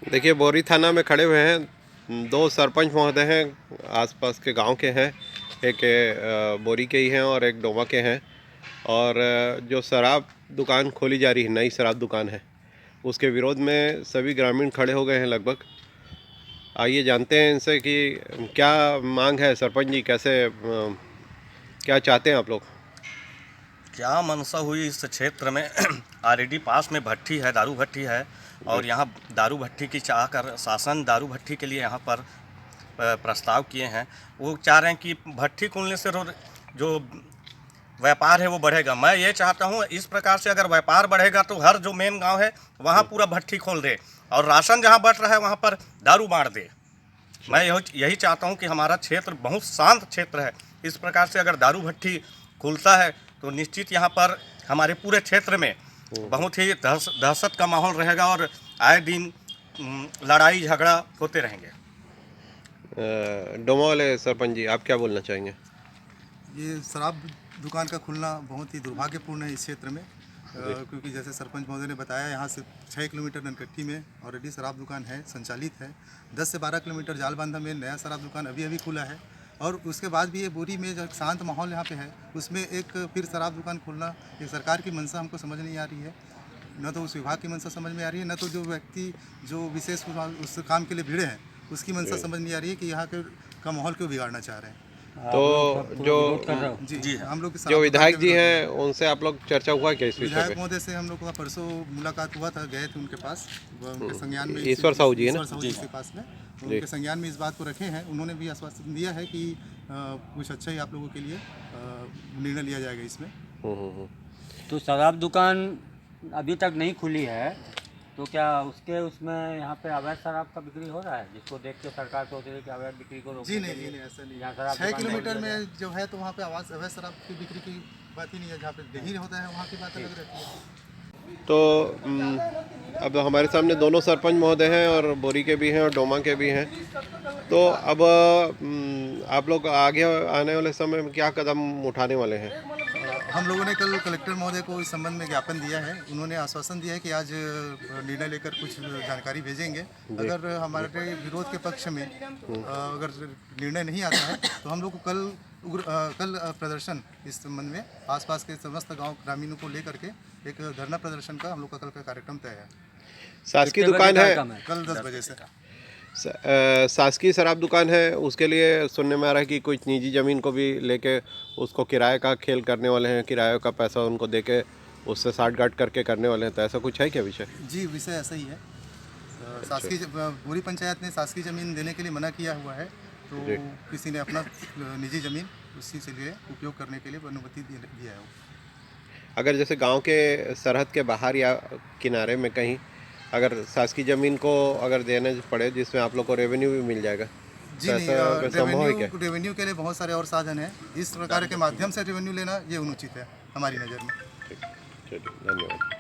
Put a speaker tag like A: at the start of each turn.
A: देखिए, बोरी थाना में खड़े हुए हैं। दो सरपंच महोदय हैं, आसपास के गांव के हैं। एक बोरी के ही हैं और एक डोमा के हैं। और जो शराब दुकान खोली जा रही है, नई शराब दुकान है, उसके विरोध में सभी ग्रामीण खड़े हो गए हैं लगभग। आइए जानते हैं इनसे कि क्या मांग है। सरपंच जी, कैसे क्या चाहते हैं आप लोग?
B: क्या मंशा हुई इस क्षेत्र में ऑलरेडी पास में भट्टी है, दारू भट्टी है, और यहाँ दारू भट्टी की चाह कर शासन दारू भट्टी के लिए यहाँ पर प्रस्ताव किए हैं। वो चाह रहे हैं कि भट्टी खोलने से जो व्यापार है वो बढ़ेगा। मैं ये चाहता हूँ इस प्रकार से अगर व्यापार बढ़ेगा तो हर जो मेन गांव है वहाँ पूरा भट्टी खोल दे और राशन जहाँ बट रहा है वहाँ पर दारू बांट दे। मैं यही चाहता हूँ कि हमारा क्षेत्र बहुत शांत क्षेत्र है। इस प्रकार से अगर दारू भट्टी खुलता है तो निश्चित यहाँ पर हमारे पूरे क्षेत्र में बहुत ही दहशत का माहौल रहेगा और आए दिन लड़ाई झगड़ा होते रहेंगे।
A: डोमा वाले सरपंच जी, आप क्या बोलना चाहेंगे?
C: ये शराब दुकान का खुलना बहुत ही दुर्भाग्यपूर्ण है इस क्षेत्र में, क्योंकि जैसे सरपंच महोदय ने बताया, यहाँ से 6 किलोमीटर ननकट्टी में ऑलरेडी शराब दुकान है, संचालित है। 10 से 12 किलोमीटर जालबांधा में नया शराब दुकान अभी खुला है। और उसके बाद भी ये बोरी में जो शांत माहौल यहाँ पे है, उसमें एक फिर शराब दुकान खोलना, ये सरकार की मंशा हमको समझ नहीं आ रही है। न तो उस विभाग की मंशा समझ में आ रही है, न तो जो व्यक्ति जो विशेष उस काम के लिए भिड़े हैं उसकी मंशा समझ नहीं आ रही है कि यहाँ का माहौल क्यों बिगाड़ना चाह रहे हैं।
A: तो जो
C: जी हम लोग
A: जो विधायक जी हैं उनसे आप लोग चर्चा हुआ क्या इस विषय
C: विधायक
A: पे?
C: महोदय से हम लोग का परसों मुलाकात हुआ था, गए थे उनके पास, उनके संज्ञान में
A: ईश्वर साहू जी है ना?
C: ईश्वर साहू जी के पास में उनके संज्ञान में इस बात को रखे हैं। उन्होंने भी आश्वासन दिया है कि कुछ अच्छा ही आप लोगों के लिए निर्णय लिया जाएगा इसमें।
D: तो शराब दुकान अभी तक नहीं खुली है, तो क्या उसमें यहाँ पे अवैध शराब का बिक्री हो रहा है, जिसको देख के सरकार सोच रही है कि अवैध बिक्री को रोकने
C: जी
D: के लिए?
C: नहीं, ऐसा नहीं।
D: यहाँ शराब
C: 6 किलोमीटर में जो है तो वहाँ पे अवैध शराब की बिक्री की बात ही नहीं है। जहाँ पे दही होता है वहाँ की बात अलग रहती है।
A: तो अब हमारे सामने दोनों सरपंच महोदय हैं, और बोरी के भी हैं और डोमा के भी हैं। तो अब आप लोग आगे आने वाले समय में क्या कदम उठाने वाले हैं?
C: हम लोगों ने कल कलेक्टर महोदय को इस संबंध में ज्ञापन दिया है। उन्होंने आश्वासन दिया है कि आज निर्णय लेकर कुछ जानकारी भेजेंगे। अगर हमारे विरोध के पक्ष में अगर निर्णय नहीं आता है तो हम लोग को कल प्रदर्शन इस संबंध में आसपास के समस्त गांव ग्रामीणों को लेकर के एक धरना प्रदर्शन का हम लोग का कल का कार्यक्रम तय है।
A: शासकीय दुकान है,
C: कल 10 बजे से।
A: शासकीय शराब दुकान है, उसके लिए सुनने में आ रहा है कि कुछ निजी ज़मीन को भी लेके उसको किराए का खेल करने वाले हैं, किराए का पैसा उनको देके उससे साठ-गांठ करके करने वाले हैं। तो ऐसा कुछ है क्या विषय?
C: जी, विषय ऐसा ही है। शासकीय पूरी पंचायत ने शासकीय ज़मीन देने के लिए मना किया हुआ है, तो किसी ने अपना निजी ज़मीन उसी से लिए उपयोग करने के लिए अनुमति दिया है।
A: अगर जैसे गांव के सरहद के बाहर या किनारे में कहीं अगर शासकीय ज़मीन को अगर देने पड़े जिसमें आप लोग को रेवेन्यू भी मिल जाएगा,
C: जी
A: तो ऐसा संभव है क्या?
C: रेवेन्यू के लिए बहुत सारे और साधन हैं। इस प्रकार के माध्यम से रेवेन्यू लेना ये अनुचित है हमारी नज़र में।
A: ठीक, धन्यवाद।